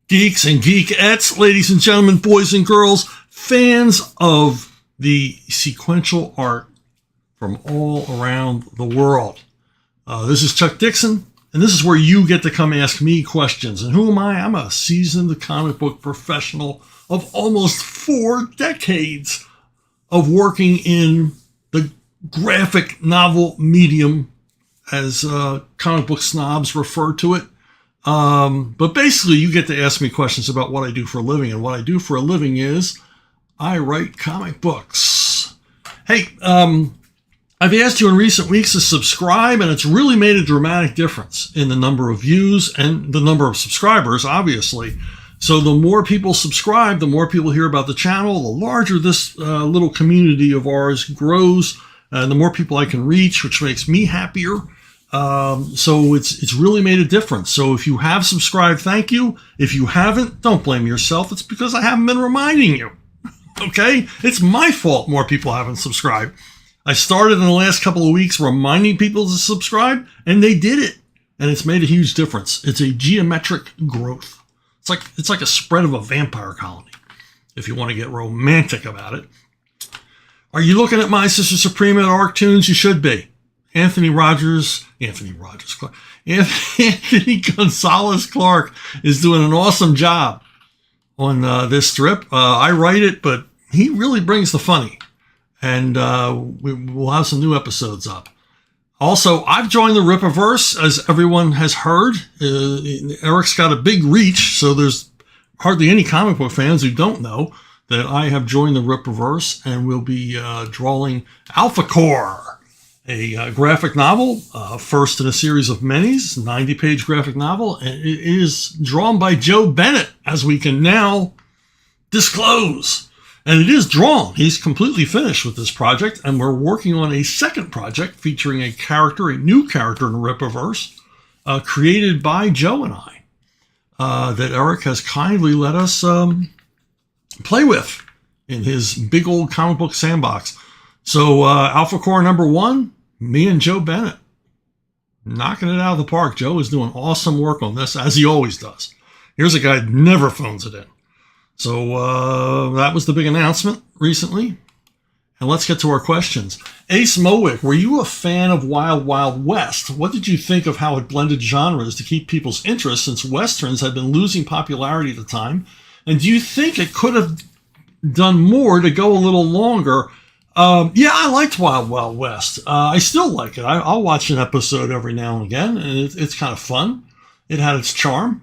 Geeks and geekettes, ladies and gentlemen, boys and girls, fans of the sequential art from all around the world. This is Chuck Dixon, and this is where you get to come ask me questions. And who am I? I'm a seasoned comic book professional of almost 4 decades of working in the graphic novel medium, as comic book snobs refer to it. But basically, you get to ask me questions about what I do for a living. And what I do for a living is I write comic books. Hey, I've asked you in recent weeks to subscribe, and it's really made a dramatic difference in the number of views and the number of subscribers, obviously. So the more people subscribe, the more people hear about the channel, the larger this little community of ours grows, and the more people I can reach, which makes me happier. So it's really made a difference. So if you have subscribed, thank you. If you haven't, don't blame yourself. It's because I haven't been reminding you. Okay? It's my fault more people haven't subscribed. I started in the last couple of weeks reminding people to subscribe, and they did it. And it's made a huge difference. It's a geometric growth. It's like a spread of a vampire colony, if you want to get romantic about it. Are you looking at My Sister Supreme at Arctoons? You should be. Anthony Gonzalez Clark is doing an awesome job on this strip. I write it, but he really brings the funny. And we'll have some new episodes up. Also, I've joined the Rippaverse, as everyone has heard. Eric's got a big reach, so there's hardly any comic book fans who don't know that I have joined the Rippaverse, and we'll be drawing MANTICORE, a graphic novel, first in a series of minis, 90-page graphic novel. And it is drawn by Joe Bennett, as we can now disclose. And it is drawn. He's completely finished with this project, and we're working on a second project featuring a new character in the Rippaverse, created by Joe and I, that Eric has kindly let us play with in his big old comic book sandbox. So MANTICORE #1, me and Joe Bennett, knocking it out of the park. Joe is doing awesome work on this, as he always does. Here's a guy who never phones it in. So that was the big announcement recently. And let's get to our questions. Ace Mowick, were you a fan of Wild Wild West? What did you think of how it blended genres to keep people's interest, since Westerns had been losing popularity at the time? And do you think it could have done more to go a little longer? Yeah, I liked Wild Wild West. I still like it. I'll watch an episode every now and again, and it's kind of fun. It had its charm.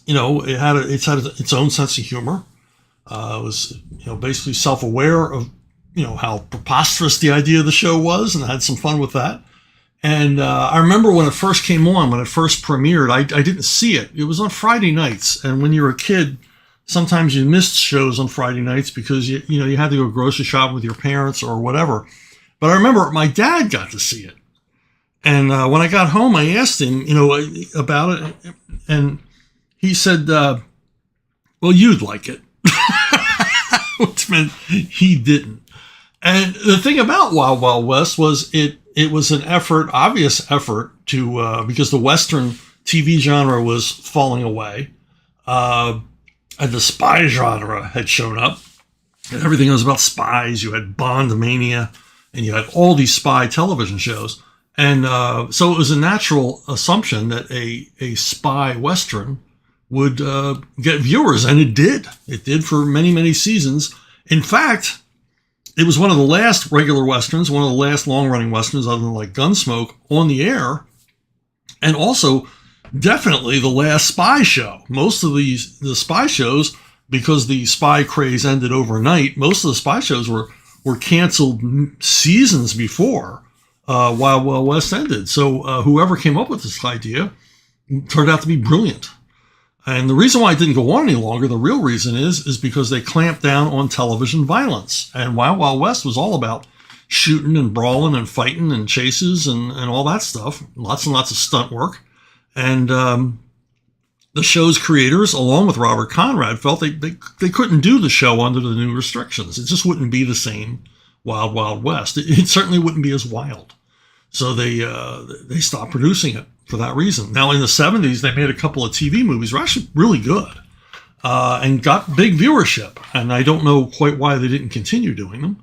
It had its own sense of humor. It was, basically self-aware of, how preposterous the idea of the show was, and I had some fun with that. And I remember when it first came on, when it first premiered, I didn't see it. It was on Friday nights, and when you're a kid, sometimes you missed shows on Friday nights because you had to go grocery shopping with your parents or whatever. But I remember my dad got to see it, and when I got home, I asked him, about it, and he said, well, you'd like it, which meant he didn't. And the thing about Wild Wild West was it was an obvious effort to, because the Western TV genre was falling away, and the spy genre had shown up, and everything was about spies. You had Bond Mania, and you had all these spy television shows. And so it was a natural assumption that a spy Western would get viewers, and it did. It did for many, many seasons. In fact, it was one of the last regular Westerns, one of the last long-running Westerns, other than like Gunsmoke, on the air, and also definitely the last spy show. Most of the spy shows, because the spy craze ended overnight, most of the spy shows were canceled seasons before Wild Wild West ended. So whoever came up with this idea turned out to be brilliant. And the reason why it didn't go on any longer, the real reason is because they clamped down on television violence. And Wild Wild West was all about shooting and brawling and fighting and chases and all that stuff. Lots and lots of stunt work. And the show's creators, along with Robert Conrad, felt they couldn't do the show under the new restrictions. It just wouldn't be the same Wild Wild West. It certainly wouldn't be as wild. So they stopped producing it for that reason. Now, in the 70s, they made a couple of TV movies that were actually really good and got big viewership. And I don't know quite why they didn't continue doing them.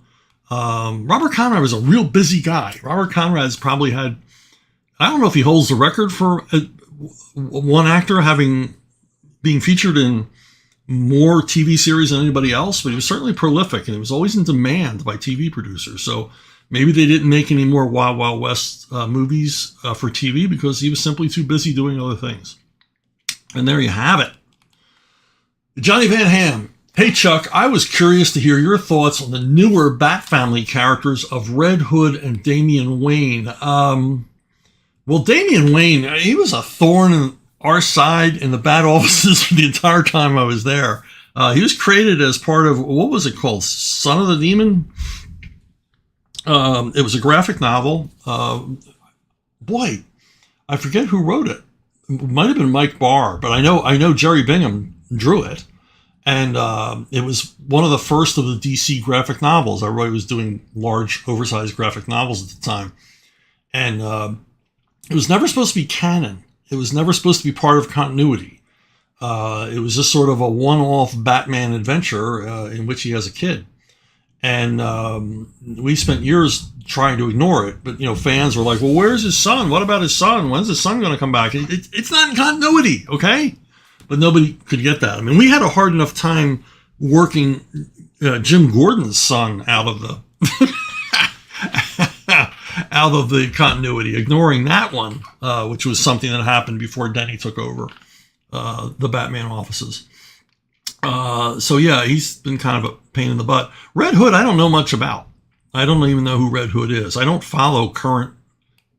Robert Conrad was a real busy guy. Robert Conrad's probably had, I don't know if he holds the record for one actor being featured in more TV series than anybody else, but he was certainly prolific, and he was always in demand by TV producers. So maybe they didn't make any more Wild Wild West movies for TV because he was simply too busy doing other things. And there you have it. Johnny Van Ham. Hey, Chuck, I was curious to hear your thoughts on the newer Bat Family characters of Red Hood and Damian Wayne. Well, Damian Wayne, he was a thorn in our side in the Bat offices for the entire time I was there. He was created as part of, what was it called? Son of the Demon? It was a graphic novel. Boy, I forget who wrote it. It might have been Mike Barr, but I know Jerry Bingham drew it. And it was one of the first of the DC graphic novels. Everybody was doing large, oversized graphic novels at the time. And it was never supposed to be canon. It was never supposed to be part of continuity. It was just sort of a one-off Batman adventure in which he has a kid. And we spent years trying to ignore it. But, fans were like, well, where's his son? What about his son? When's his son going to come back? It's not in continuity, okay? But nobody could get that. I mean, we had a hard enough time working Jim Gordon's son out of the out of the continuity, ignoring that one, which was something that happened before Denny took over the Batman offices. So yeah, he's been kind of a pain in the butt. Red Hood, I don't know much about. I don't even know who Red Hood is. I don't follow current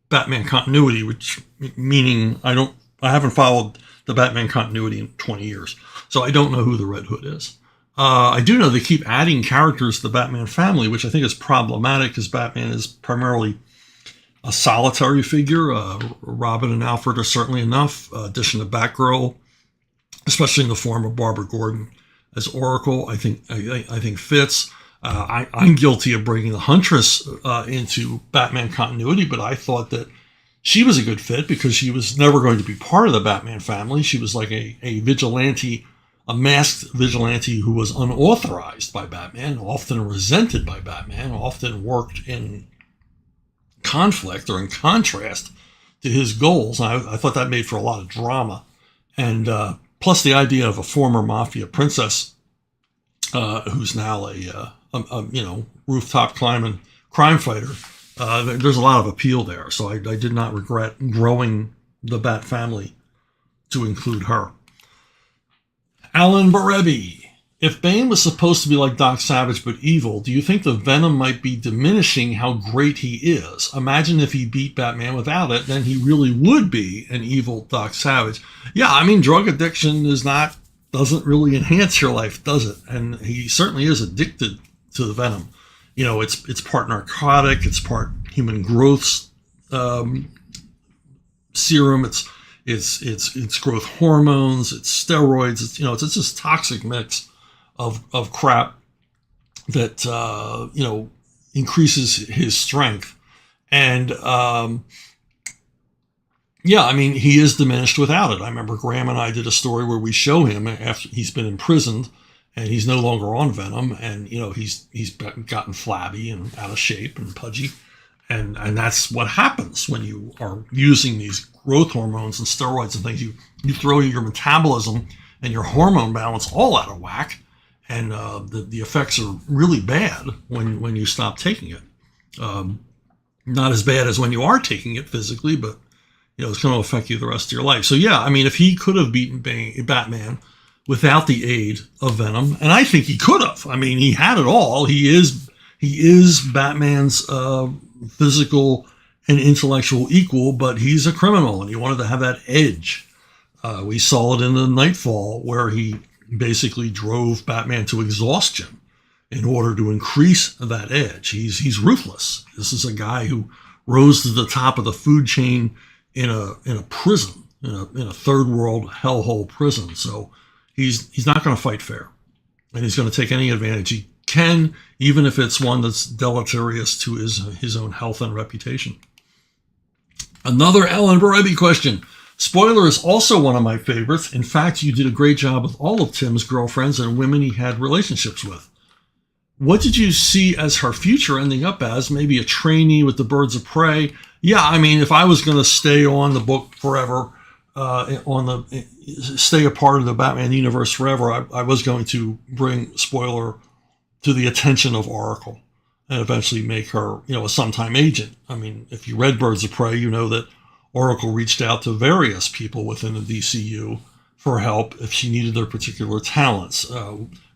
Batman continuity, which meaning I haven't followed the Batman continuity in 20 years. So I don't know who the Red Hood is. I do know they keep adding characters to the Batman family, which I think is problematic because Batman is primarily a solitary figure. Robin and Alfred are certainly enough. Addition of Batgirl, especially in the form of Barbara Gordon as Oracle, I think fits. I'm guilty of bringing the Huntress into Batman continuity, but I thought that she was a good fit because she was never going to be part of the Batman family. She was like a vigilante, a masked vigilante who was unauthorized by Batman, often resented by Batman, often worked in conflict or in contrast to his goals. I thought that made for a lot of drama. And plus the idea of a former mafia princess who's now a rooftop climbing crime fighter. There's a lot of appeal there. So I did not regret growing the Bat family to include her. Alan Barebi. If Bane was supposed to be like Doc Savage but evil, do you think the venom might be diminishing how great he is? Imagine if he beat Batman without it, then he really would be an evil Doc Savage. Yeah, I mean, drug addiction doesn't really enhance your life, does it? And he certainly is addicted to the venom. It's part narcotic, it's part human growth serum, it's growth hormones, it's steroids, it's this toxic mix of crap that increases his strength. And he is diminished without it. I remember Graham and I did a story where we show him after he's been imprisoned and he's no longer on venom, and he's gotten flabby and out of shape and pudgy, and that's what happens when you are using these growth hormones and steroids and things. You throw your metabolism and your hormone balance all out of whack, and the effects are really bad when you stop taking it. Not as bad as when you are taking it physically, but it's going to affect you the rest of your life. So yeah, I mean, if he could have beaten Batman without the aid of venom, and I think he could have. I mean, he had it all. He is Batman's physical and intellectual equal, but he's a criminal, and he wanted to have that edge. We saw it in the Nightfall, where he basically drove Batman to exhaustion in order to increase that edge. He's ruthless. This is a guy who rose to the top of the food chain in a prison, in a third world hellhole prison. So he's not going to fight fair, and he's going to take any advantage he can, even if it's one that's deleterious to his own health and reputation. Another Ellen Bribey question. Spoiler is also one of my favorites. In fact, you did a great job with all of Tim's girlfriends and women he had relationships with. What did you see as her future ending up as? Maybe a trainee with the Birds of Prey? Yeah, I mean, if I was going to stay on the book forever, stay a part of the Batman universe forever, I was going to bring Spoiler to the attention of Oracle and eventually make her, a sometime agent. I mean, if you read Birds of Prey, you know that Oracle reached out to various people within the DCU for help if she needed their particular talents.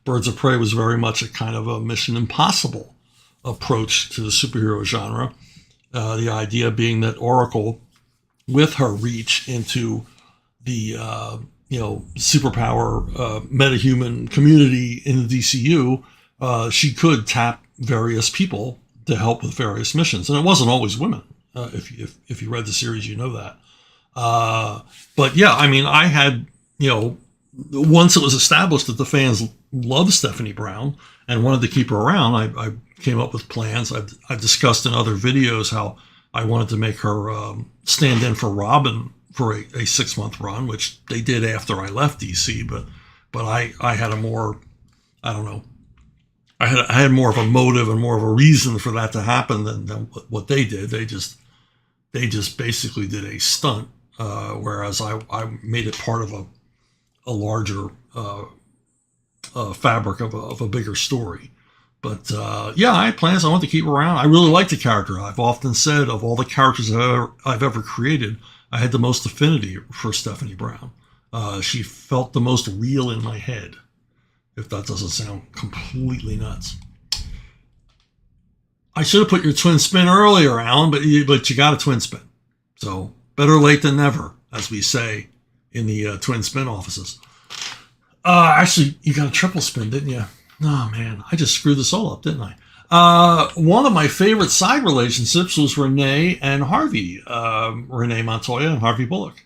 Birds of Prey was very much a kind of a Mission Impossible approach to the superhero genre. The idea being that Oracle, with her reach into the superpower metahuman community in the DCU, she could tap various people to help with various missions, and it wasn't always women. If you read the series, you know that. But yeah, I mean, I had once it was established that the fans loved Stephanie Brown and wanted to keep her around, I came up with plans. I've discussed in other videos how I wanted to make her stand in for Robin for a 6-month run, which they did after I left DC. But I had a more, I don't know, I had more of a motive and more of a reason for that to happen than what they did. They just basically did a stunt, whereas I made it part of a larger fabric of a bigger story. But yeah, I had plans. I want to keep her around. I really like the character. I've often said of all the characters I've ever created, I had the most affinity for Stephanie Brown. She felt the most real in my head, if that doesn't sound completely nuts. I should have put your twin spin earlier, Alan, but you got a twin spin. So better late than never, as we say in the twin spin offices. Actually, you got a triple spin, didn't you? Oh, man, I just screwed this all up, didn't I? One of my favorite side relationships was Renee and Harvey, Renee Montoya and Harvey Bullock,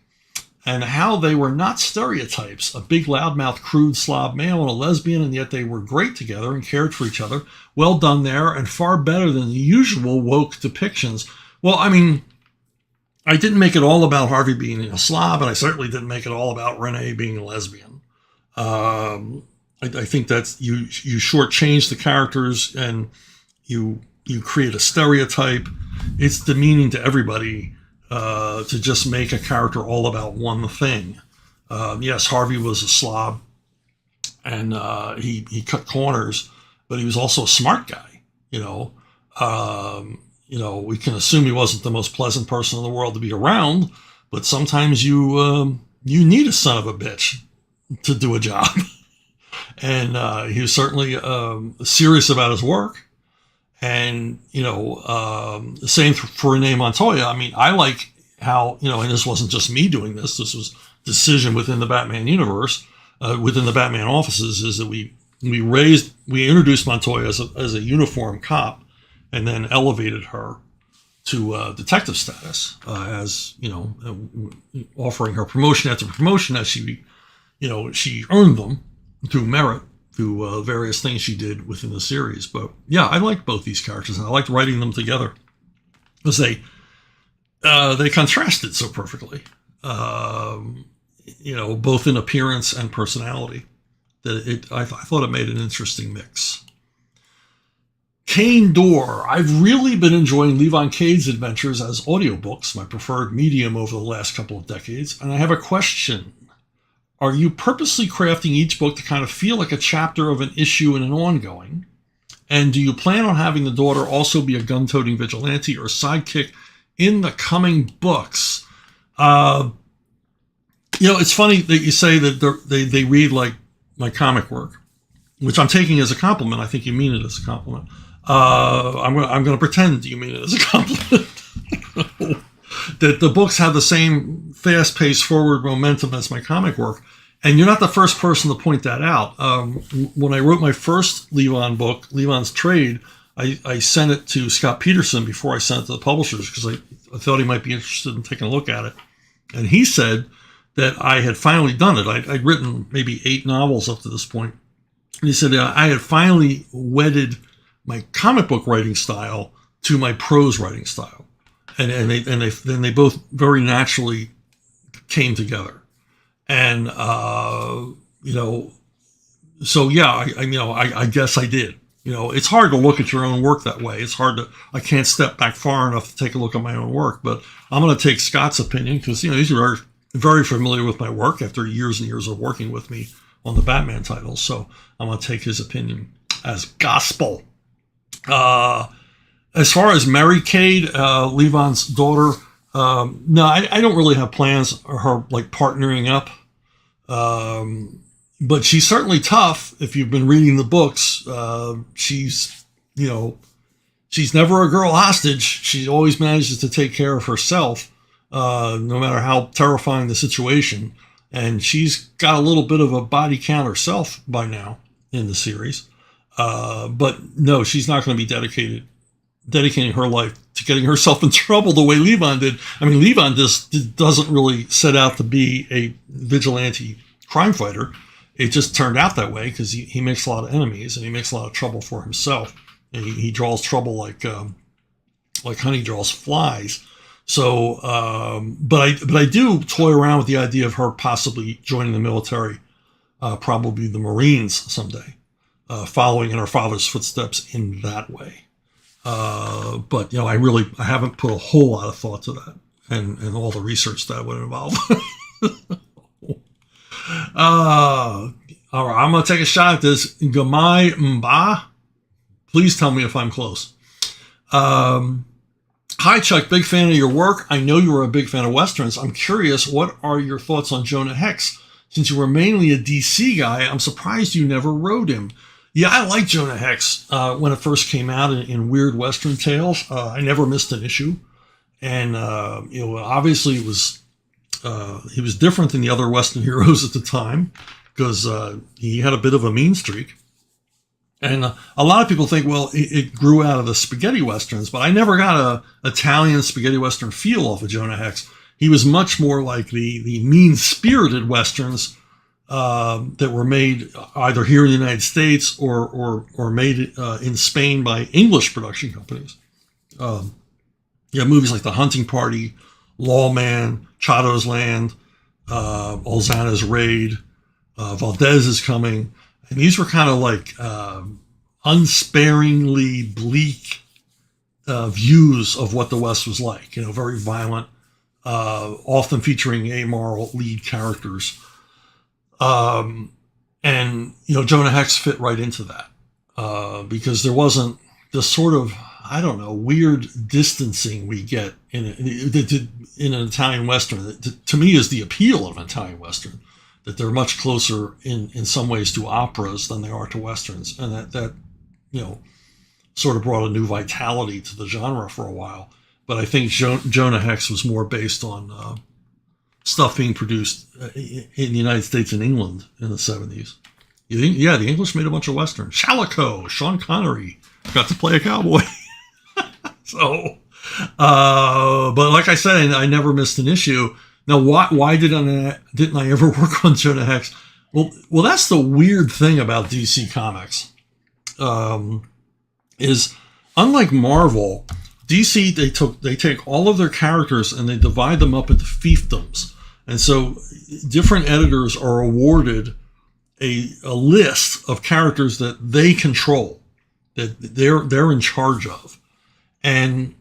and how they were not stereotypes, a big loudmouth, crude slob male and a lesbian, and yet they were great together and cared for each other. Well done there, and far better than the usual woke depictions. Well, I mean, I didn't make it all about Harvey being a slob, and I certainly didn't make it all about Renee being a lesbian. I think that's you shortchange the characters and you create a stereotype. It's demeaning to everybody to just make a character all about one thing. Yes, Harvey was a slob and he cut corners, but he was also a smart guy. We can assume he wasn't the most pleasant person in the world to be around, but sometimes you need a son of a bitch to do a job. And he was certainly serious about his work. And, the same for Renee Montoya. I mean, I like how, and this wasn't just me doing this. This was decision within the Batman universe, within the Batman offices, is that we introduced Montoya as a uniform cop and then elevated her to detective status, as, offering her promotion after promotion as she earned them through merit, through various things she did within the series. But yeah, I liked both these characters, and I liked writing them together because they contrasted so perfectly, both in appearance and personality, that I thought it made an interesting mix. Kane Dorr. I've really been enjoying Levon Cade's adventures as audiobooks, my preferred medium over the last couple of decades, and I have a question. Are you purposely crafting each book to kind of feel like a chapter of an issue in an ongoing? And do you plan on having the daughter also be a gun-toting vigilante or sidekick in the coming books? It's funny that you say that they read like my comic work, which I'm taking as a compliment. I think you mean it as a compliment. I'm going to pretend you mean it as a compliment. That the books have the same fast-paced forward momentum as my comic work. And you're not the first person to point that out. When I wrote my first Levon book, Levon's Trade, I sent it to Scott Peterson before I sent it to the publishers because I thought he might be interested in taking a look at it. And he said that I had finally done it. I'd written maybe 8 novels up to this point. And he said I had finally wedded my comic book writing style to my prose writing style. then they both very naturally came together. And, so yeah, I guess I did. It's hard to look at your own work that way. I can't step back far enough to take a look at my own work, but I'm going to take Scott's opinion because, he's very, very familiar with my work after years and years of working with me on the Batman titles. So I'm going to take his opinion as gospel. As far as Mary Kate, Levon's daughter, no, I don't really have plans for her like partnering up. But she's certainly tough. If you've been reading the books, she's never a girl hostage. She always manages to take care of herself, no matter how terrifying the situation. And she's got a little bit of a body count herself by now in the series. But no, she's not going to be dedicating her life to getting herself in trouble the way Levon did. I mean, Levon doesn't really set out to be a vigilante crime fighter. It just turned out that way because he makes a lot of enemies and he makes a lot of trouble for himself. And he draws trouble like honey draws flies. So, but I do toy around with the idea of her possibly joining the military, probably the Marines someday, following in her father's footsteps in that way. But I haven't put a whole lot of thought to that and all the research that would involve. All right, I'm going to take a shot at this. Gamai Mba. Please tell me if I'm close. Hi, Chuck. Big fan of your work. I know you were a big fan of Westerns. I'm curious, what are your thoughts on Jonah Hex? Since you were mainly a DC guy, I'm surprised you never wrote him. Yeah, I like Jonah Hex when it first came out in Weird Western Tales. I never missed an issue. And, obviously it was... he was different than the other Western heroes at the time because he had a bit of a mean streak. And a lot of people think, well, it grew out of the spaghetti Westerns, but I never got a Italian spaghetti Western feel off of Jonah Hex. He was much more like the mean-spirited Westerns that were made either here in the United States or made in Spain by English production companies. Movies like The Hunting Party, Lawman, Chato's Land, Olzana's Raid, Valdez is Coming. And these were kind of like unsparingly bleak views of what the West was like. Very violent, often featuring amoral lead characters. And Jonah Hex fit right into that because there wasn't the sort of, weird distancing we get in an Italian Western. That to me is the appeal of an Italian Western, that they're much closer in some ways to operas than they are to Westerns. And that sort of brought a new vitality to the genre for a while. But I think Jonah Hex was more based on stuff being produced in the United States and England in the 70s. The English made a bunch of Westerns. Shalako, Sean Connery got to play a cowboy. So, but like I said, I never missed an issue. Now, why didn't I ever work on Jonah Hex? Well, that's the weird thing about DC Comics. Is unlike Marvel, DC they take all of their characters and they divide them up into fiefdoms, and so different editors are awarded a list of characters that they control, that they're in charge of. And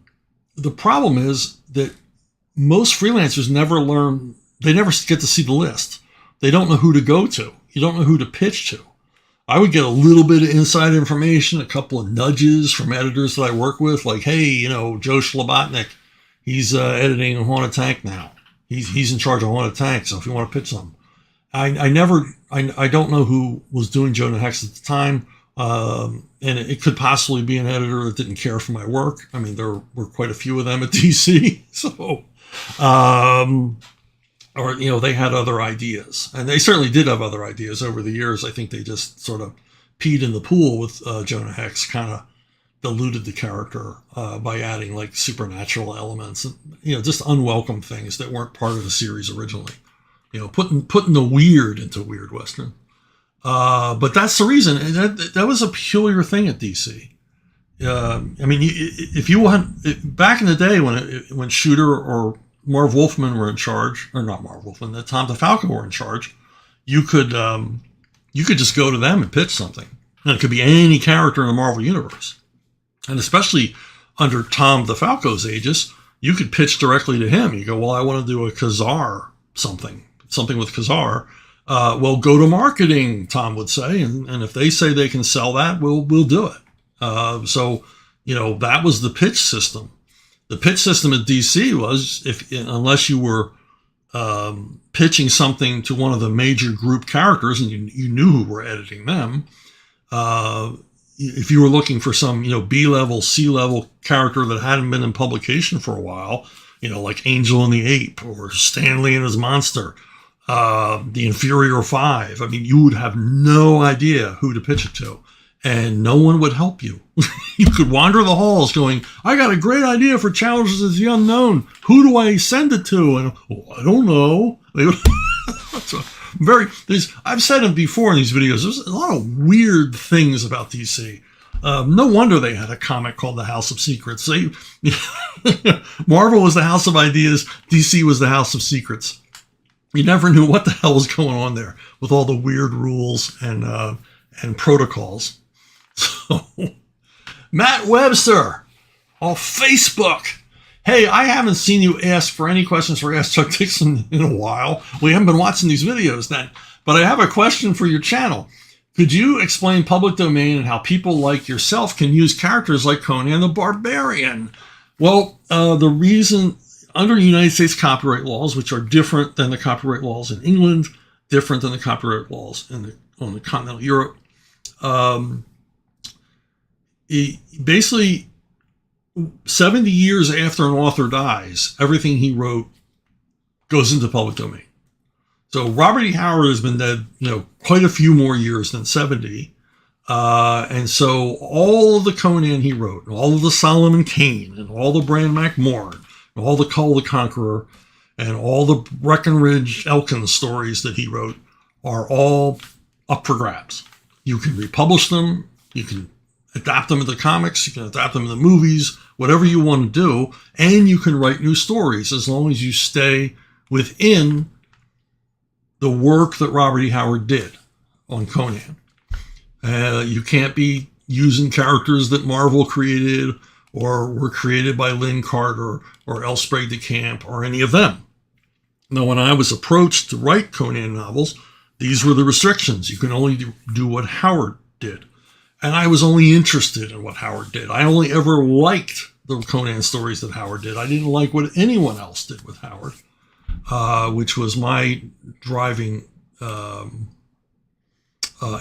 the problem is that most freelancers never get to see the list. They don't know who to go to. You don't know who to pitch to. I would get a little bit of inside information, a couple of nudges from editors that I work with, like, hey, Joe Schlabotnik, he's editing Haunted Tank now. He's in charge of Haunted Tank, so if you want to pitch something. I don't know who was doing Jonah Hex at the time. And it could possibly be an editor that didn't care for my work. I mean, there were quite a few of them at DC. So, they had other ideas, and they certainly did have other ideas over the years. I think they just sort of peed in the pool with Jonah Hex, kind of diluted the character by adding like supernatural elements and, just unwelcome things that weren't part of the series originally. Putting the weird into Weird Western. But that's the reason. That was a peculiar thing at DC. I mean, if you want, back in the day when Shooter or Marv Wolfman were in charge, or not Marv Wolfman, that Tom DeFalco were in charge, you could just go to them and pitch something. And it could be any character in the Marvel Universe. And especially under Tom DeFalco's aegis, you could pitch directly to him. You go, well, I want to do a Khazar something with Khazar. Well, go to marketing, Tom would say. And if they say they can sell that, we'll do it. So, that was the pitch system. The pitch system at DC was, unless you were pitching something to one of the major group characters and you knew who were editing them, if you were looking for some, B-level, C-level character that hadn't been in publication for a while, like Angel and the Ape or Stanley and his Monster, the Inferior Five, I mean, you would have no idea who to pitch it to. And no one would help you. You could wander the halls going, I got a great idea for Challenges of the Unknown. Who do I send it to? And I don't know. So I've said it before in these videos, there's a lot of weird things about DC. No wonder they had a comic called The House of Secrets. Marvel was the House of Ideas. DC was the House of Secrets. You never knew what the hell was going on there with all the weird rules and protocols. So, Matt Webster on Facebook. Hey, I haven't seen you ask for any questions for Ask Chuck Dixon in a while. We haven't been watching these videos then. But I have a question for your channel. Could you explain public domain and how people like yourself can use characters like Conan the Barbarian? Well, the reason under United States copyright laws, which are different than the copyright laws in England, different than the copyright laws on the continental Europe, basically 70 years after an author dies, everything he wrote goes into public domain. So Robert E. Howard has been dead, quite a few more years than 70. And so all of the Conan he wrote, and all of the Solomon Kane, and all the Bran MacMorn, and all the Kull the Conqueror, and all the Breckenridge Elkin stories that he wrote are all up for grabs. You can republish them. You can adapt them into comics. You can adapt them into movies, whatever you want to do. And you can write new stories as long as you stay within the work that Robert E. Howard did on Conan. You can't be using characters that Marvel created or were created by Lynn Carter or L. Sprague de Camp or any of them. Now, when I was approached to write Conan novels, these were the restrictions. You can only do what Howard did. And I was only interested in what Howard did. I only ever liked the Conan stories that Howard did. I didn't like what anyone else did with Howard, which was my driving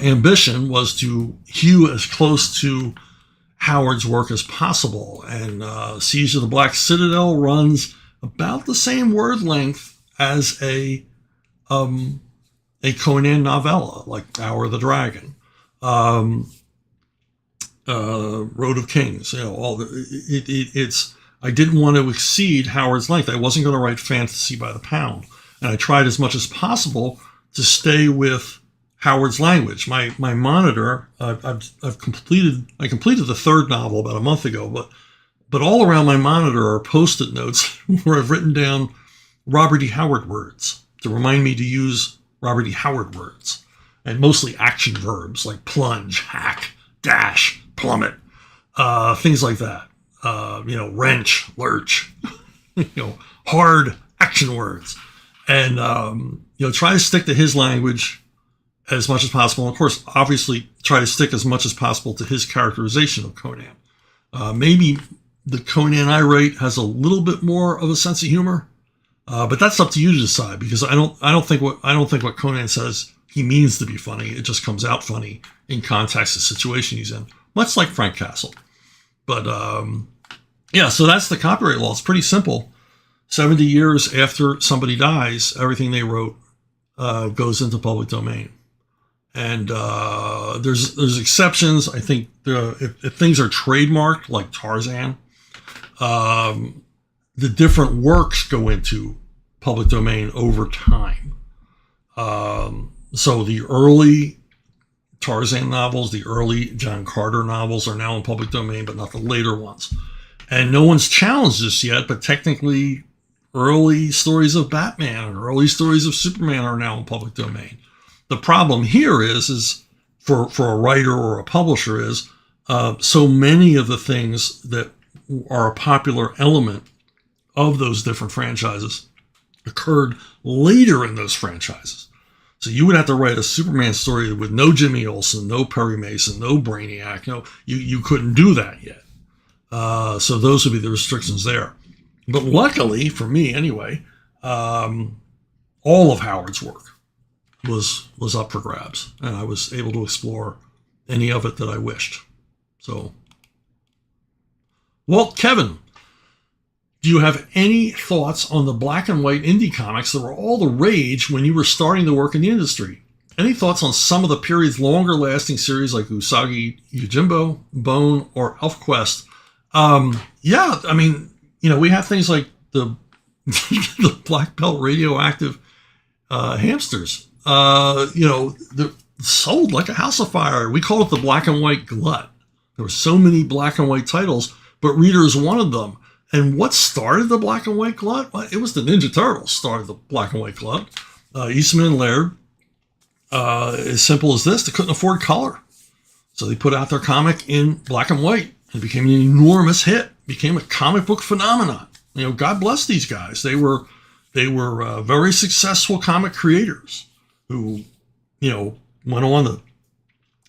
ambition, was to hew as close to Howard's work as possible. And Siege of the Black Citadel runs about the same word length as a Conan novella, like Hour of the Dragon. Road of Kings, it's. I didn't want to exceed Howard's length. I wasn't going to write fantasy by the pound, and I tried as much as possible to stay with Howard's language. My monitor, I completed the third novel about a month ago, but all around my monitor are Post-it notes where I've written down Robert E. Howard words to remind me to use Robert E. Howard words, and mostly action verbs like plunge, hack, dash, plummet, things like that. Wrench, lurch, hard action words, and try to stick to his language as much as possible. And of course, obviously, try to stick as much as possible to his characterization of Conan. Maybe the Conan I write has a little bit more of a sense of humor, but that's up to you to decide, because I don't think what Conan says he means to be funny. It just comes out funny in context of the situation he's in, much like Frank Castle. But so that's the copyright law. It's pretty simple. 70 years after somebody dies, everything they wrote goes into public domain. And there's exceptions. I think if things are trademarked, like Tarzan, the different works go into public domain over time. So the early Tarzan novels, the early John Carter novels are now in public domain, but not the later ones. And no one's challenged this yet, but technically early stories of Batman and early stories of Superman are now in public domain. The problem here is for a writer or a publisher is so many of the things that are a popular element of those different franchises occurred later in those franchises. So you would have to write a Superman story with no Jimmy Olsen, no Perry Mason, no Brainiac. You couldn't do that yet. So those would be the restrictions there. But luckily, for me anyway, all of Howard's work was up for grabs, and I was able to explore any of it that I wished. So, Walt Kevin, do you have any thoughts on the black and white indie comics that were all the rage when you were starting to work in the industry? Any thoughts on some of the period's longer lasting series like Usagi Yojimbo, Bone, or ElfQuest? Yeah, I mean, we have things like the the black belt radioactive hamsters. They're sold like a house of fire. We call it the black and white glut. There were so many black and white titles, but readers wanted them. And what started the black and white glut? Well, it was the Ninja Turtles started the black and white glut. Eastman and Laird, as simple as this, they couldn't afford color. So they put out their comic in black and white and became an enormous hit, became a comic book phenomenon. God bless these guys. They were very successful comic creators who, went on to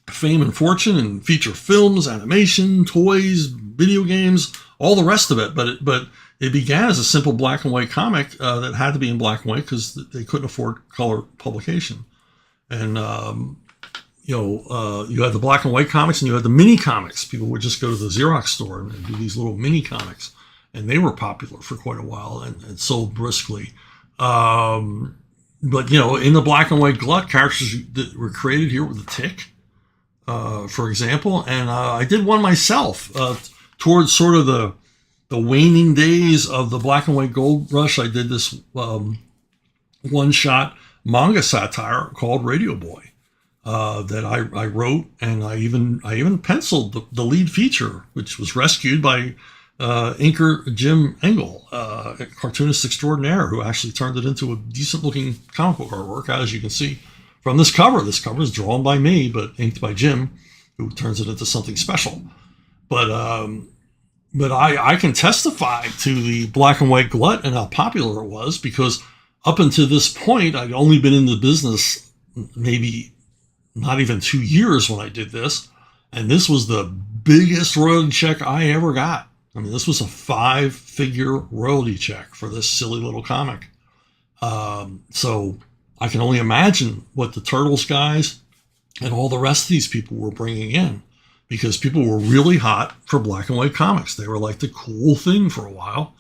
fame and fortune and feature films, animation, toys, video games, all the rest of it. But it began as a simple black and white comic that had to be in black and white because they couldn't afford color publication. And, you had the black and white comics and you had the mini comics. People would just go to the Xerox store and do these little mini comics. And they were popular for quite a while and sold briskly. But, in the black and white glut, characters that were created here were the Tick, for example. And I did one myself towards sort of the waning days of the black and white gold rush. I did this one-shot manga satire called Radio Boy that I wrote, and I even penciled the lead feature, which was rescued by inker Jim Engel, a cartoonist extraordinaire who actually turned it into a decent-looking comic book artwork, as you can see from this cover. This cover is drawn by me, but inked by Jim, who turns it into something special. But I can testify to the black and white glut and how popular it was, because up until this point, I'd only been in the business maybe not even 2 years when I did this, and this was the biggest royalty check I ever got. I mean, this was a 5-figure royalty check for this silly little comic. So I can only imagine what the Turtles guys and all the rest of these people were bringing in, because people were really hot for black and white comics. They were like the cool thing for a while.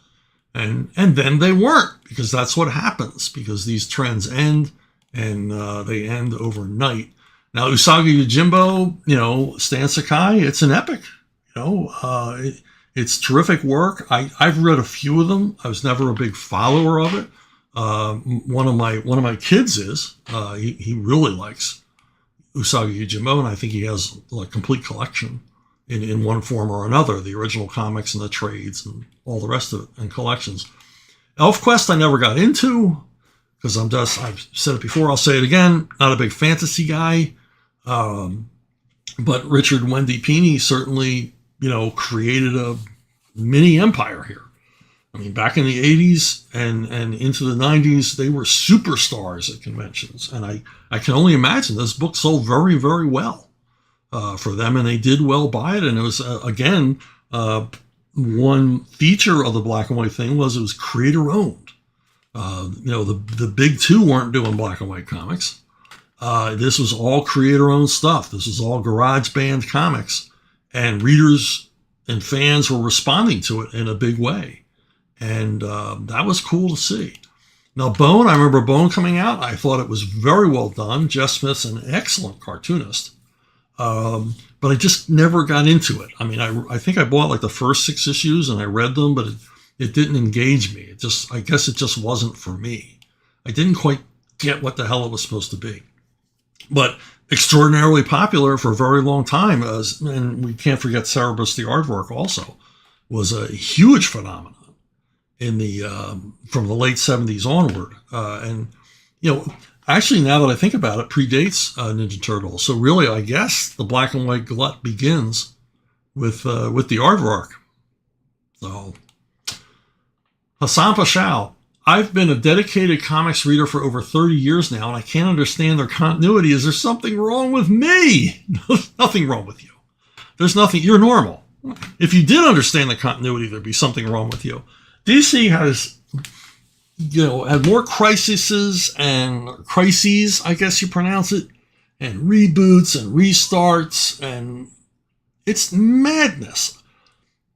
And then they weren't, because that's what happens, because these trends end, and they end overnight. Now, Usagi Yojimbo, Stan Sakai, it's an epic. It's terrific work. I've read a few of them. I was never a big follower of it. One of my kids is. He really likes Usagi Yojimbo, and I think he has a complete collection in one form or another, the original comics and the trades and all the rest of it, and collections. ElfQuest I never got into, because I've said it before, I'll say it again, not a big fantasy guy. But Richard Wendy Pini certainly, created a mini empire here. I mean, back in the 80s and into the 90s, they were superstars at conventions. And I can only imagine this book sold very, very well for them, and they did well by it. And it was, again, one feature of the black and white thing was it was creator owned. The big two weren't doing black and white comics. This was all creator owned stuff. This was all garage band comics, and readers and fans were responding to it in a big way. And that was cool to see. Now, Bone, I remember Bone coming out. I thought it was very well done. Jeff Smith's an excellent cartoonist. But I just never got into it. I mean, I think I bought the first 6 issues and I read them, but it didn't engage me. I guess it just wasn't for me. I didn't quite get what the hell it was supposed to be. but extraordinarily popular for a very long time. And we can't forget Cerebus the Aardvark also was a huge phenomenon in the from the late 70s onward. And, actually, now that I think about it, predates Ninja Turtles. So really, I guess the black and white glut begins with the Aardvark. So, Hassan Pashal. I've been a dedicated comics reader for over 30 years now, and I can't understand their continuity. Is there something wrong with me? There's nothing wrong with you. There's nothing. You're normal. If you did understand the continuity, there'd be something wrong with you. DC has, had more crises, I guess you pronounce it, and reboots and restarts, and it's madness.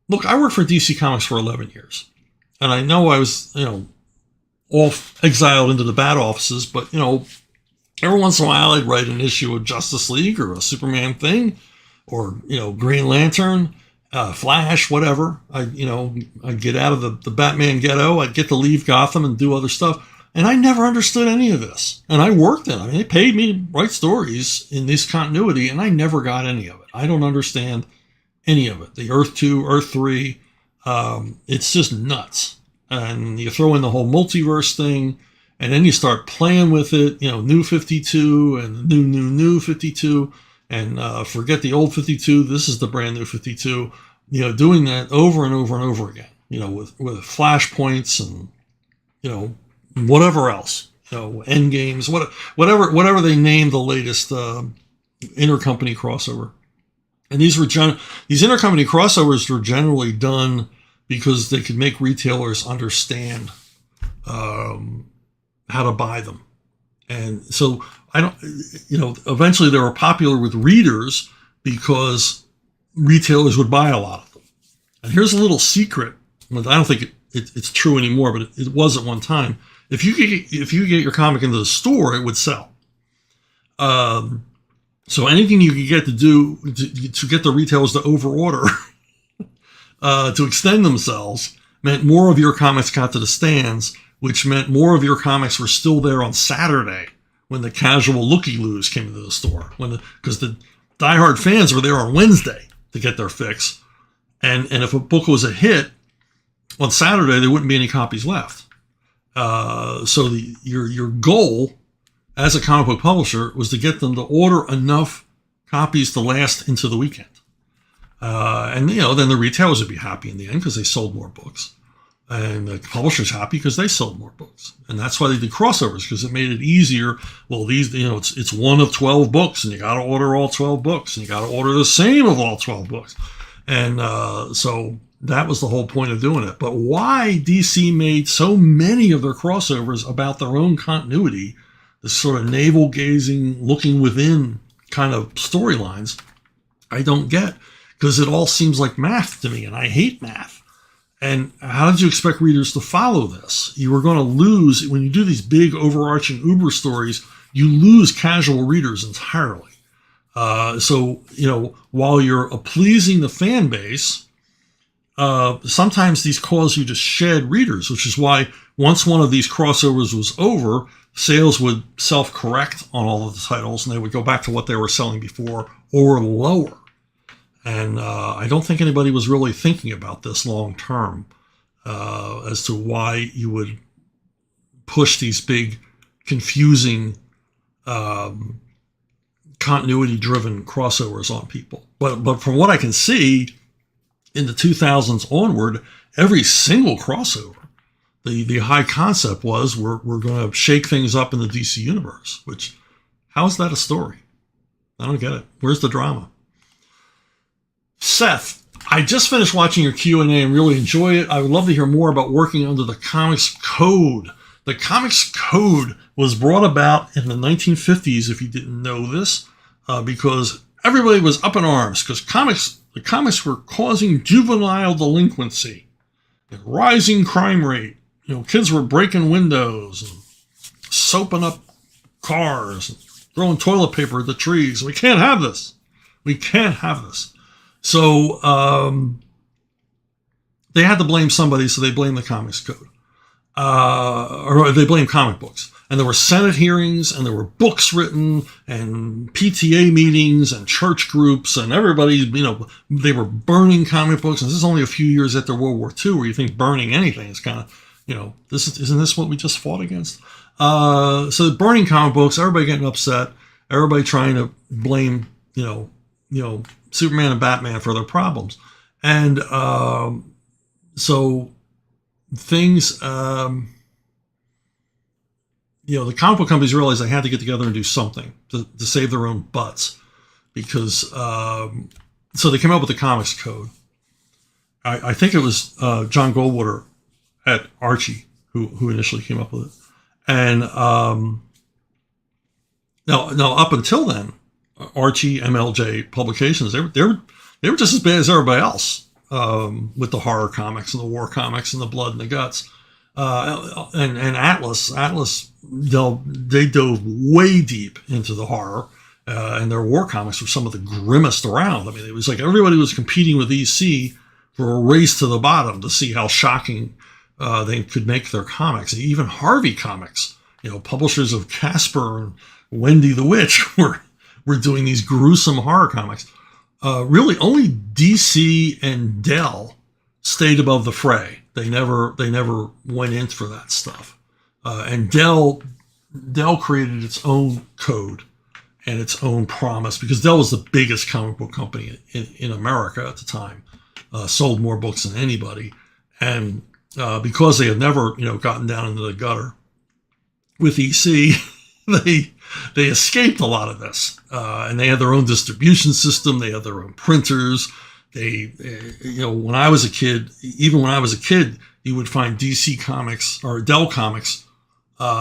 Look, I worked for DC Comics for 11 years, and I know I was, all exiled into the bad offices, but, every once in a while I'd write an issue of Justice League or a Superman thing, or, Green Lantern, Flash, whatever. I'd get out of the Batman ghetto. I'd get to leave Gotham and do other stuff. And I never understood any of this. And I worked in it. I mean, they paid me to write stories in this continuity, and I never got any of it. I don't understand any of it. The Earth 2, Earth 3, it's just nuts. And you throw in the whole multiverse thing, and then you start playing with it, New 52 and new 52, and forget the old 52. This is the brand new 52. Doing that over and over and over again, with flashpoints and, whatever else, end games, whatever they name the latest intercompany crossover. And these intercompany crossovers were generally done because they could make retailers understand how to buy them. And so eventually they were popular with readers because retailers would buy a lot of them. And here's a little secret. I don't think it's true anymore, but it was at one time. If you get your comic into the store, it would sell. So anything you could get to do to get the retailers to overorder, to extend themselves, meant more of your comics got to the stands, which meant more of your comics were still there on Saturday when the casual looky-loos came into the store. Because the diehard fans were there on Wednesday to get their fix. And if a book was a hit, on Saturday there wouldn't be any copies left. So your goal as a comic book publisher was to get them to order enough copies to last into the weekend. And then the retailers would be happy in the end because they sold more books. And the publisher's happy because they sold more books. And that's why they did crossovers, because it made it easier. Well, these, it's one of 12 books, and you got to order all 12 books, and you got to order the same of all 12 books. And so that was the whole point of doing it. But why DC made so many of their crossovers about their own continuity, this sort of navel-gazing, looking within kind of storylines, I don't get. Because it all seems like math to me, and I hate math. And how did you expect readers to follow this? You were going to lose, when you do these big overarching Uber stories, you lose casual readers entirely. So, while you're pleasing the fan base, sometimes these cause you to shed readers, which is why once one of these crossovers was over, sales would self-correct on all of the titles, and they would go back to what they were selling before or lower. And I don't think anybody was really thinking about this long term as to why you would push these big, confusing, continuity-driven crossovers on people. But from what I can see, in the 2000s onward, every single crossover, the high concept was we're going to shake things up in the DC universe. Which, how is that a story? I don't get it. Where's the drama? Seth, I just finished watching your Q&A and really enjoy it. I would love to hear more about working under the Comics Code. The Comics Code was brought about in the 1950s, if you didn't know this, because everybody was up in arms, because the comics were causing juvenile delinquency and rising crime rate. Kids were breaking windows and soaping up cars and throwing toilet paper at the trees. We can't have this. We can't have this. So they had to blame somebody, so they blamed the Comics Code. or they blamed comic books. And there were Senate hearings, and there were books written, and PTA meetings, and church groups, and everybody, they were burning comic books. And this is only a few years after World War II, where you think burning anything is kind of, isn't this what we just fought against? So burning comic books, everybody getting upset, everybody trying to blame, Superman and Batman for their problems. And so things, the comic book companies realized they had to get together and do something to save their own butts, because so they came up with the Comics Code. I think it was John Goldwater at Archie who initially came up with it, and now up until then, Archie, MLJ Publications, they were just as bad as everybody else with the horror comics and the war comics and the blood and the guts. And Atlas, they dove way deep into the horror, and their war comics were some of the grimmest around. I mean, it was like everybody was competing with EC for a race to the bottom to see how shocking they could make their comics. Even Harvey Comics, publishers of Casper and Wendy the Witch, were doing these gruesome horror comics. Really, only DC and Dell stayed above the fray. They never went in for that stuff. And Dell created its own code and its own promise, because Dell was the biggest comic book company in America at the time, sold more books than anybody. And because they had never, gotten down into the gutter with EC, they escaped a lot of this. And they had their own distribution system. They had their own printers. When I was a kid, you would find DC Comics or Dell Comics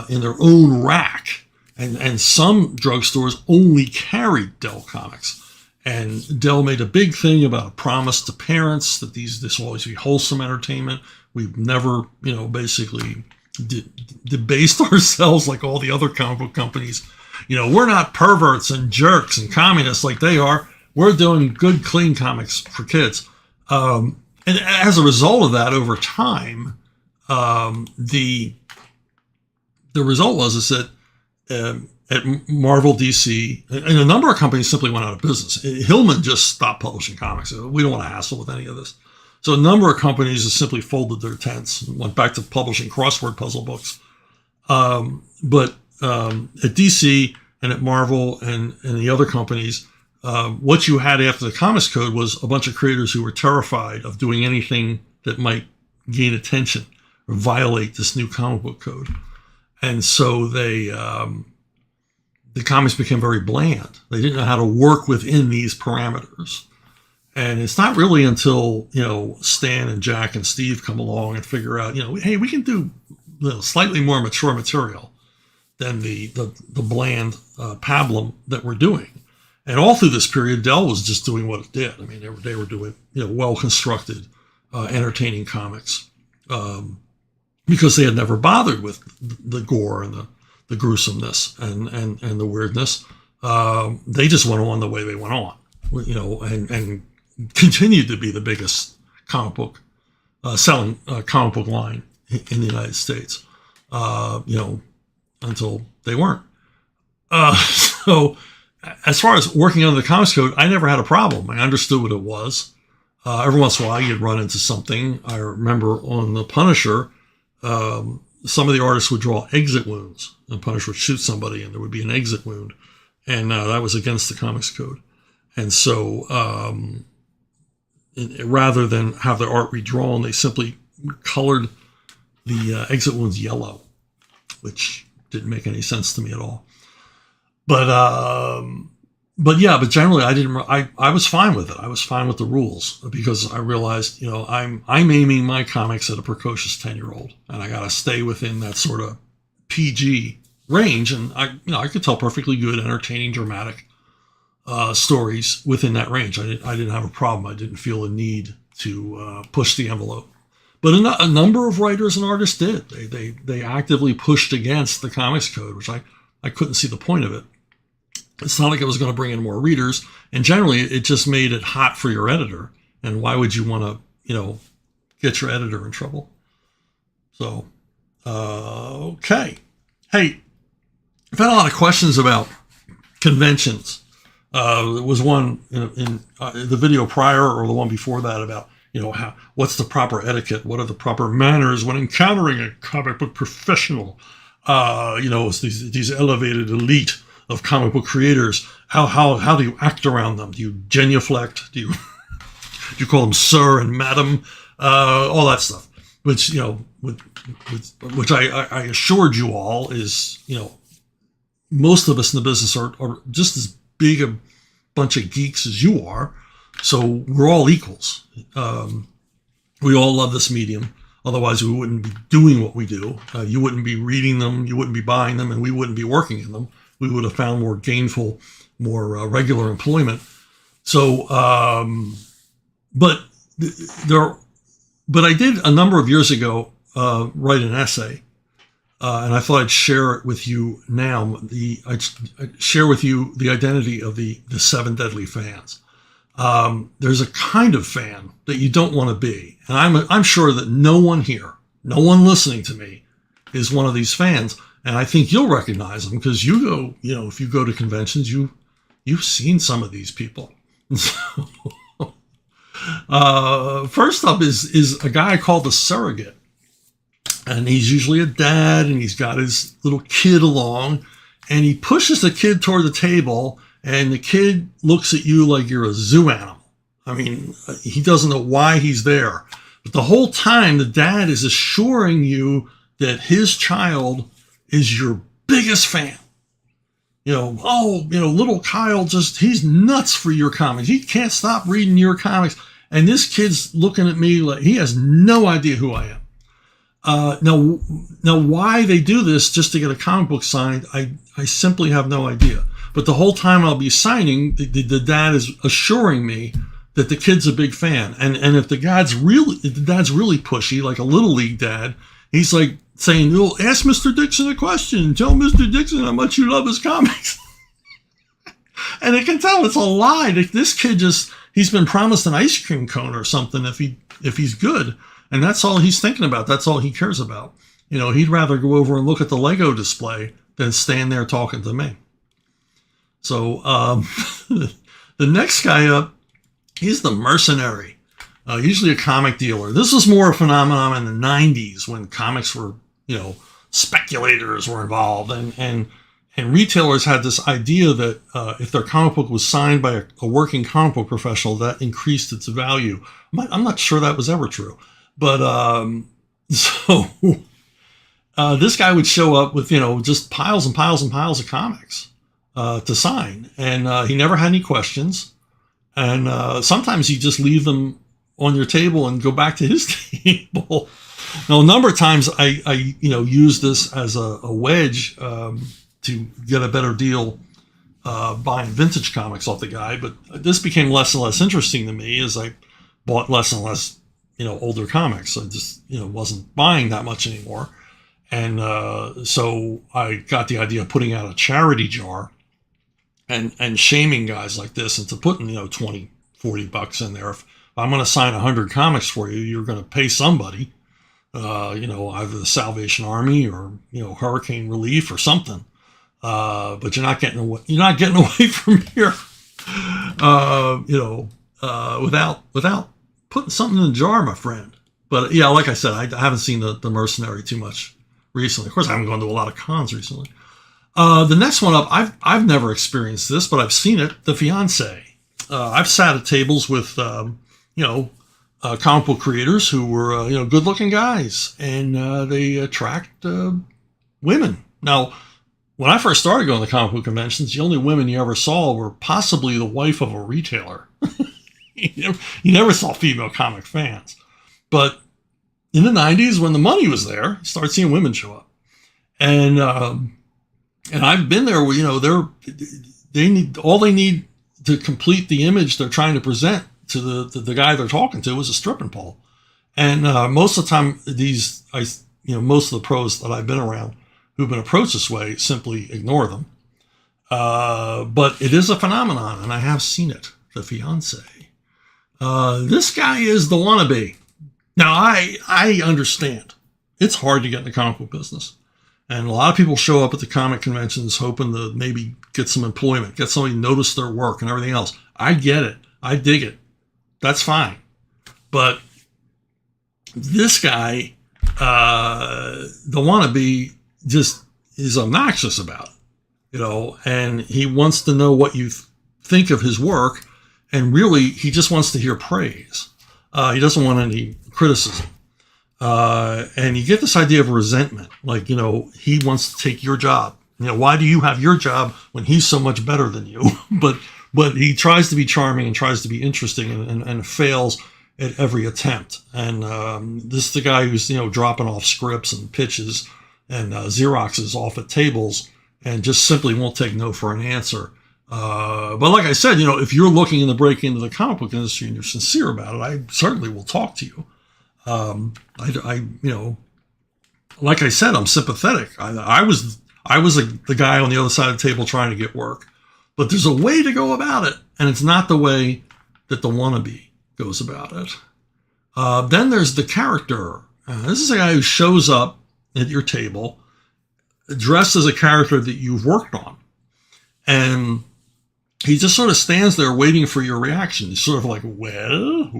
in their own rack, and some drugstores only carried Dell Comics. And Dell made a big thing about a promise to parents that this will always be wholesome entertainment. We've never, basically debased ourselves like all the other comic book companies. We're not perverts and jerks and communists like they are. We're doing good, clean comics for kids. And as a result of that, over time, the result was that at Marvel, DC, and a number of companies simply went out of business. Hillman just stopped publishing comics. We don't want to hassle with any of this. So a number of companies just simply folded their tents and went back to publishing crossword puzzle books. But at DC and at Marvel and the other companies, what you had after the Comics Code was a bunch of creators who were terrified of doing anything that might gain attention or violate this new comic book code. And so the comics became very bland. They didn't know how to work within these parameters. And it's not really until, Stan and Jack and Steve come along and figure out, hey, we can do slightly more mature material than the bland pablum that we're doing. And all through this period, Dell was just doing what it did. I mean, they were doing, well-constructed, entertaining comics, because they had never bothered with the gore and the gruesomeness and the weirdness. They just went on the way they went on, and continued to be the biggest comic book selling comic book line in the United States, until they weren't. So as far as working under the Comics Code, I never had a problem. I understood what it was. Every once in a while, you'd run into something. I remember on The Punisher, some of the artists would draw exit wounds. The Punisher would shoot somebody, and there would be an exit wound. And that was against the Comics Code. And so rather than have their art redrawn, they simply colored the exit wounds yellow, which didn't make any sense to me at all. But generally I was fine with it. I was fine with the rules, because I realized, I'm aiming my comics at a precocious 10-year-old, and I got to stay within that sort of PG range. And I could tell perfectly good, entertaining, dramatic stories within that range. I didn't have a problem. I didn't feel a need to push the envelope. But a number of writers and artists did. They actively pushed against the Comics Code, which I couldn't see the point of it. It's not like it was going to bring in more readers. And generally, it just made it hot for your editor. And why would you want to, get your editor in trouble? So Okay. Hey, I've had a lot of questions about conventions. There was one in the video prior or the one before that about, what's the proper etiquette? What are the proper manners when encountering a comic book professional? It's these elevated elite of comic book creators. How do you act around them? Do you genuflect? Do you call them sir and madam? All that stuff. Which, which I assured you all is, most of us in the business are just as big a bunch of geeks as you are. So we're all equals. We all love this medium. Otherwise, we wouldn't be doing what we do. You wouldn't be reading them. You wouldn't be buying them, and we wouldn't be working in them. We would have found more gainful, more regular employment. So, but I did a number of years ago write an essay, and I thought I'd share it with you now. I'd share with you the identity of the 7 deadly fans. There's a kind of fan that you don't want to be. And I'm sure that no one here, no one listening to me is one of these fans. And I think you'll recognize them because you go, if you go to conventions, you've seen some of these people. So, first up is a guy called the surrogate. And he's usually a dad and he's got his little kid along and he pushes the kid toward the table and the kid looks at you like you're a zoo animal. I mean, he doesn't know why he's there. But the whole time, the dad is assuring you that his child is your biggest fan. Little Kyle he's nuts for your comics. He can't stop reading your comics. And this kid's looking at me like he has no idea who I am. Now, why they do this just to get a comic book signed, I simply have no idea. But the whole time I'll be signing, the dad is assuring me that the kid's a big fan. And if the dad's really pushy, like a little league dad, he's like saying, ask Mr. Dixon a question. Tell Mr. Dixon how much you love his comics. And I can tell it's a lie. This kid he's been promised an ice cream cone or something if he's good. And that's all he's thinking about. That's all he cares about. He'd rather go over and look at the Lego display than stand there talking to me. So the next guy up, he's the mercenary, usually a comic dealer. This was more a phenomenon in the 90s when comics were, speculators were involved. And retailers had this idea that if their comic book was signed by a working comic book professional, that increased its value. I'm not sure that was ever true. But this guy would show up with, just piles and piles and piles of comics to sign. And he never had any questions. And sometimes he'd just leave them on your table and go back to his table. Now, a number of times I use this as a wedge to get a better deal buying vintage comics off the guy. But this became less and less interesting to me as I bought less and less older comics. I just, wasn't buying that much anymore. And so I got the idea of putting out a charity jar and shaming guys like this into putting, $20, $40 in there. If I'm going to sign 100 comics for you, you're going to pay somebody, either the Salvation Army or, Hurricane Relief or something. But you're not getting away from here, without putting something in the jar, my friend. But yeah, like I said, I haven't seen the mercenary too much recently. Of course, I haven't gone to a lot of cons recently. The next one up, I've never experienced this, but I've seen it. The fiancé. I've sat at tables with, comic book creators who were, good-looking guys, and they attract women. Now, when I first started going to comic book conventions, the only women you ever saw were possibly the wife of a retailer. You never saw female comic fans. But in the 90s, when the money was there, you started seeing women show up. And I've been there where, they need to complete the image they're trying to present to the guy they're talking to is a stripping pole. And most of the time, most of the pros that I've been around who've been approached this way simply ignore them. But it is a phenomenon, and I have seen it. The fiancé. This guy is the wannabe. Now, I understand. it's hard to get in the comic book business. And a lot of people show up at the comic conventions hoping to maybe get some employment, get somebody to notice their work and everything else. I get it. I dig it. That's fine. But this guy, the wannabe, just is obnoxious about it, you know, and he wants to know what you think of his work. And really, he just wants to hear praise. He doesn't want any criticism. And you get this idea of resentment, like, you know, he wants to take your job. You know, why do you have your job when he's so much better than you? but he tries to be charming and tries to be interesting and fails at every attempt. And this is the guy who's, you know, dropping off scripts and pitches and Xeroxes off at tables and just simply won't take no for an answer. But like I said, you know, if you're looking to break into the comic book industry and you're sincere about it, I certainly will talk to you. You know, like I said, I'm sympathetic. I was the guy on the other side of the table trying to get work, but there's a way to go about it, and it's not the way that the wannabe goes about it. Then there's the character. This is a guy who shows up at your table dressed as a character that you've worked on, and he just sort of stands there waiting for your reaction. He's sort of like, well.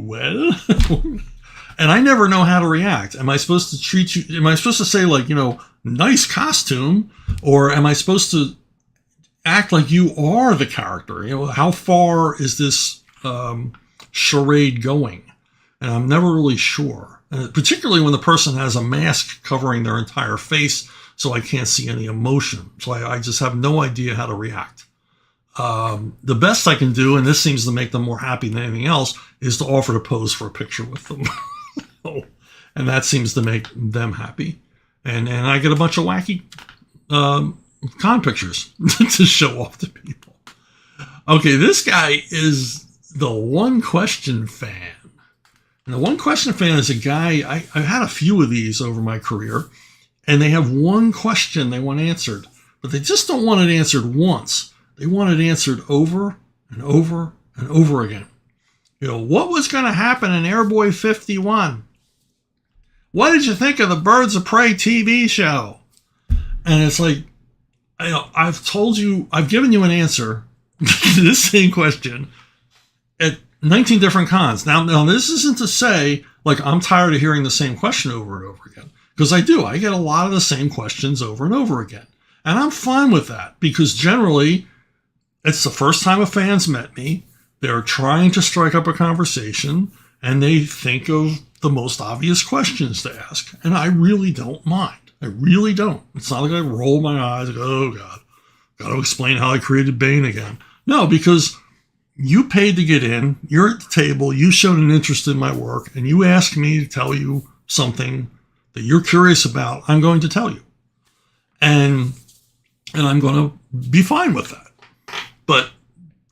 And I never know how to react. Am I supposed to treat you? Am I supposed to say, like, you know, nice costume? Or am I supposed to act like you are the character? You know, how far is this charade going? And I'm never really sure. And particularly when the person has a mask covering their entire face, so I can't see any emotion. So I just have no idea how to react. The best I can do, and this seems to make them more happy than anything else, is to offer to pose for a picture with them. And that seems to make them happy. And I get a bunch of wacky con pictures to show off to people. Okay, this guy is the one question fan. And the one question fan is a guy, I've had a few of these over my career, and they have one question they want answered, but they just don't want it answered once. They want it answered over and over and over again. You know, what was going to happen in Airboy 51? What did you think of the Birds of Prey TV show? And it's like, you know, I've given you an answer to this same question at 19 different cons. Now, this isn't to say, like, I'm tired of hearing the same question over and over again. Because I do. I get a lot of the same questions over and over again. And I'm fine with that, because generally, it's the first time a fan's met me. They're trying to strike up a conversation, and they think of the most obvious questions to ask. And I really don't mind. I really don't. It's not like I roll my eyes and go, oh, God, got to explain how I created Bane again. No, because you paid to get in. You're at the table. You showed an interest in my work, and you asked me to tell you something that you're curious about. I'm going to tell you. And I'm going to be fine with that. But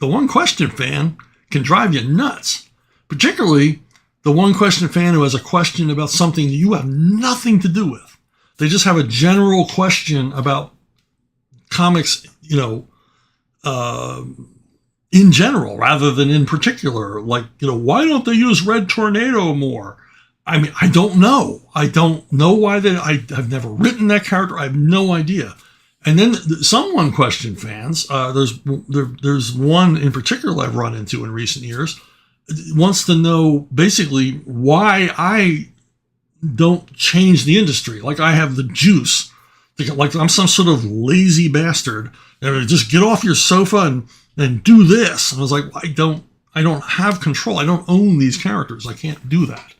the one question fan can drive you nuts, particularly the one question fan who has a question about something that you have nothing to do with. They just have a general question about comics, you know, in general rather than in particular. Like, you know, why don't they use Red Tornado more? I mean, I don't know. I don't know why I've never written that character. I have no idea. And then some one question fans, there's one in particular I've run into in recent years, wants to know basically why I don't change the industry. Like I have the juice, like I'm some sort of lazy bastard. Just get off your sofa and do this. And I was like, I don't have control. I don't own these characters. I can't do that.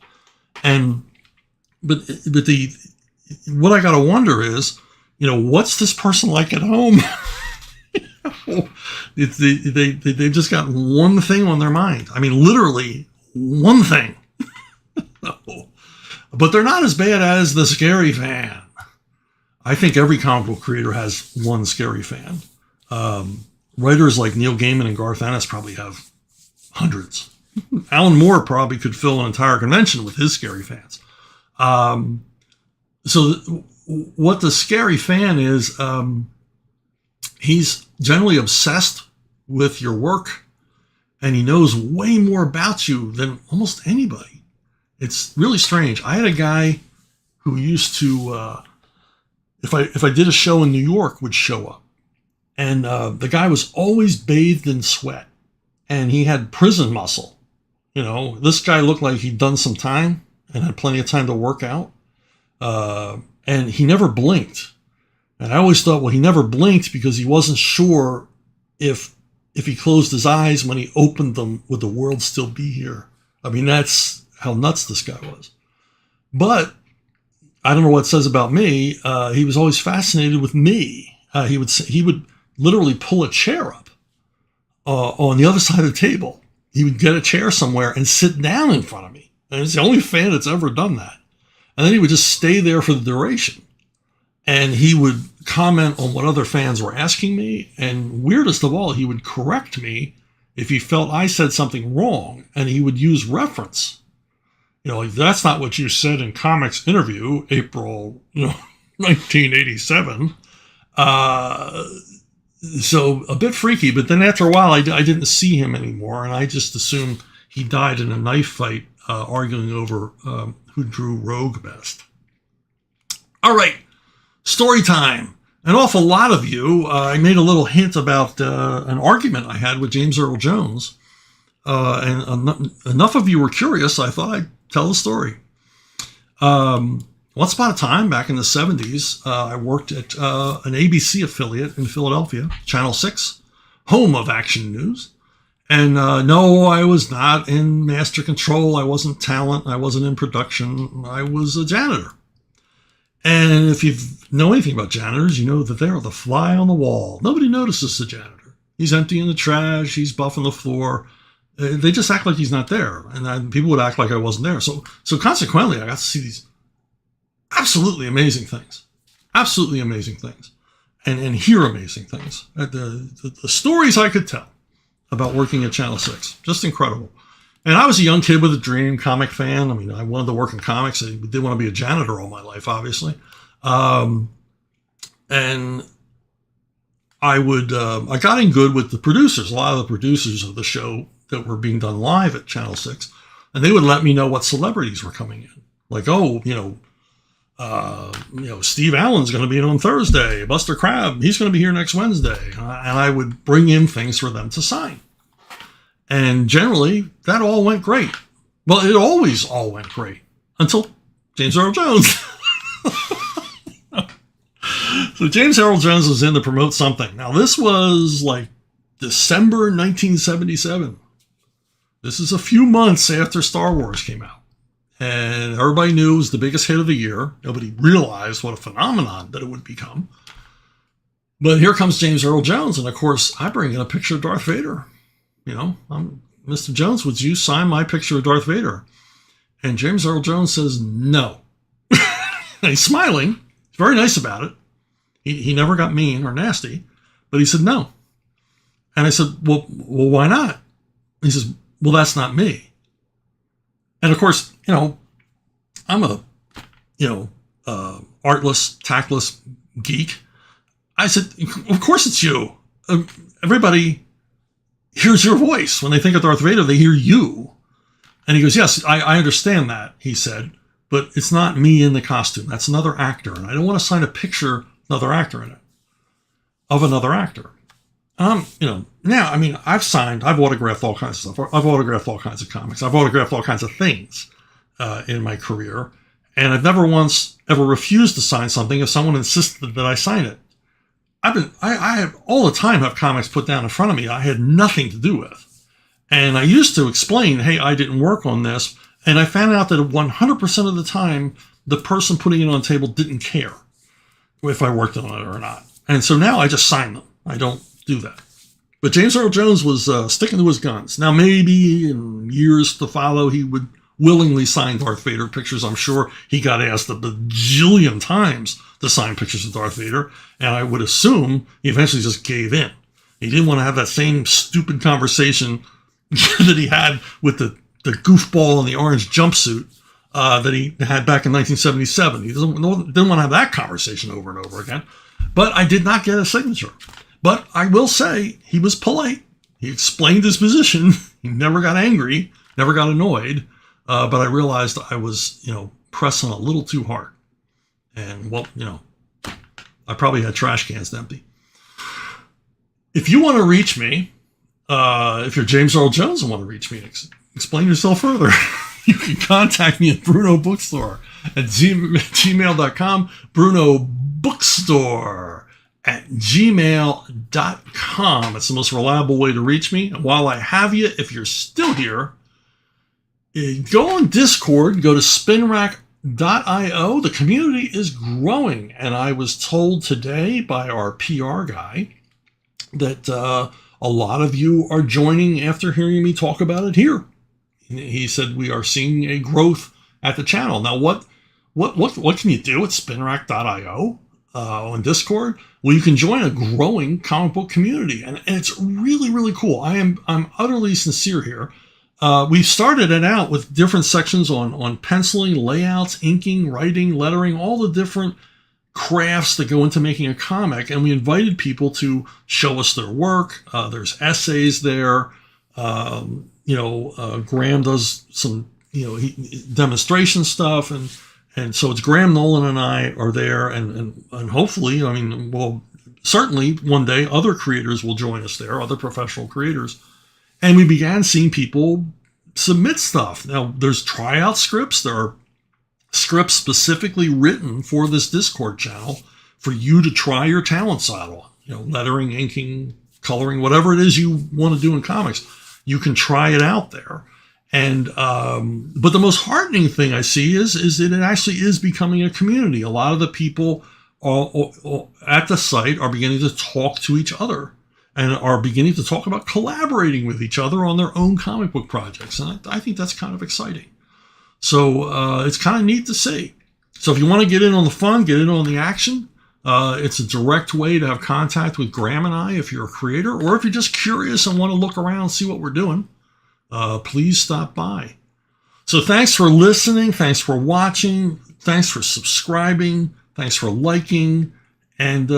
But what I got to wonder is, you know, what's this person like at home? They've just got one thing on their mind. I mean, literally one thing. But they're not as bad as the scary fan. I think every comic book creator has one scary fan. Writers like Neil Gaiman and Garth Ennis probably have hundreds. Alan Moore probably could fill an entire convention with his scary fans. So what the scary fan is, he's generally obsessed with your work, and he knows way more about you than almost anybody. It's really strange. I had a guy who used to, if I did a show in New York, would show up. And the guy was always bathed in sweat. And he had prison muscle. You know, this guy looked like he'd done some time and had plenty of time to work out. And he never blinked. And I always thought, well, he never blinked because he wasn't sure if he closed his eyes when he opened them, would the world still be here? I mean, that's how nuts this guy was. But I don't know what it says about me. He was always fascinated with me. He would literally pull a chair up on the other side of the table. He would get a chair somewhere and sit down in front of me. And he's the only fan that's ever done that. And then he would just stay there for the duration. And he would comment on what other fans were asking me. And weirdest of all, he would correct me if he felt I said something wrong. And he would use reference. You know, like, that's not what you said in Comics Interview, April, 1987. So a bit freaky, but then after a while, I didn't see him anymore, and I just assumed he died in a knife fight, arguing over who drew Rogue best. All right, story time. An awful lot of you, I made a little hint about an argument I had with James Earl Jones, and enough of you were curious, I thought I'd tell the story. Once upon a time, back in the 70s, I worked at an ABC affiliate in Philadelphia, Channel 6, home of Action News. And no, I was not in master control. I wasn't talent. I wasn't in production. I was a janitor. And if you know anything about janitors, you know that they are the fly on the wall. Nobody notices the janitor. He's emptying the trash. He's buffing the floor. They just act like he's not there. And people would act like I wasn't there. So consequently, I got to see these absolutely amazing things, and hear amazing things. The stories I could tell about working at Channel 6, just incredible. And I was a young kid with a dream, comic fan. I mean, I wanted to work in comics. I didn't want to be a janitor all my life, obviously. And I got in good with the producers, a lot of the producers of the show that were being done live at Channel 6, and they would let me know what celebrities were coming in. Like, Steve Allen's going to be in on Thursday. Buster Crabbe, he's going to be here next Wednesday. And I would bring in things for them to sign. And generally, that all went great. Well, it always all went great until James Earl Jones. So James Earl Jones was in to promote something. Now, this was like December 1977. This is a few months after Star Wars came out. And everybody knew it was the biggest hit of the year. Nobody realized what a phenomenon that it would become. But here comes James Earl Jones. And of course, I bring in a picture of Darth Vader. Mr. Jones, would you sign my picture of Darth Vader? And James Earl Jones says, no. And he's smiling. He's very nice about it. He never got mean or nasty. But he said, no. And I said, well, why not? He says, well, that's not me. And of course, I'm a, artless, tactless geek. I said, of course it's you. Everybody hears your voice. When they think of Darth Vader, they hear you. And he goes, yes, I understand that, he said, but it's not me in the costume. That's another actor. And I don't want to sign a picture, another actor in it, of another actor. Now, I mean, I've autographed all kinds of stuff. I've autographed all kinds of comics. I've autographed all kinds of things in my career. And I've never once ever refused to sign something if someone insisted that I sign it. I have all the time have comics put down in front of me I had nothing to do with. And I used to explain, hey, I didn't work on this. And I found out that 100% of the time, the person putting it on the table didn't care if I worked on it or not. And so now I just sign them. I don't do that. But James Earl Jones was sticking to his guns. Now, maybe in years to follow, he would willingly sign Darth Vader pictures. I'm sure he got asked a bajillion times to sign pictures of Darth Vader. And I would assume he eventually just gave in. He didn't want to have that same stupid conversation that he had with the goofball in the orange jumpsuit that he had back in 1977. He didn't want to have that conversation over and over again. But I did not get a signature. But I will say he was polite. He explained his position. He never got angry, never got annoyed. But I realized I was, pressing a little too hard. And, well, I probably had trash cans empty. If you want to reach me, if you're James Earl Jones and want to reach me, explain yourself further, you can contact me at Bruno Bookstore at gmail.com, Bruno Bookstore at gmail.com. It's the most reliable way to reach me. And while I have you, if you're still here, go on Discord, go to spinrack.io. The community is growing. And I was told today by our PR guy that a lot of you are joining after hearing me talk about it here. He said we are seeing a growth at the channel. Now, what can you do at spinrack.io on Discord? Well, you can join a growing comic book community, and it's really, really cool. I'm utterly sincere here. We started it out with different sections on penciling, layouts, inking, writing, lettering, all the different crafts that go into making a comic, and we invited people to show us their work. There's essays there. Graham does some demonstration stuff, and so it's Graham Nolan and I are there, and hopefully, certainly one day other creators will join us there, other professional creators. And we began seeing people submit stuff. Now, there's tryout scripts. There are scripts specifically written for this Discord channel for you to try your talents out on. Lettering, inking, coloring, whatever it is you want to do in comics, you can try it out there. And but the most heartening thing I see is that it actually is becoming a community. A lot of the people at the site are beginning to talk to each other and are beginning to talk about collaborating with each other on their own comic book projects. And I think that's kind of exciting. So it's kind of neat to see. So if you want to get in on the fun, get in on the action, it's a direct way to have contact with Graham and I if you're a creator, or if you're just curious and want to look around and see what we're doing, please stop by. So thanks for listening. Thanks for watching. Thanks for subscribing. Thanks for liking. And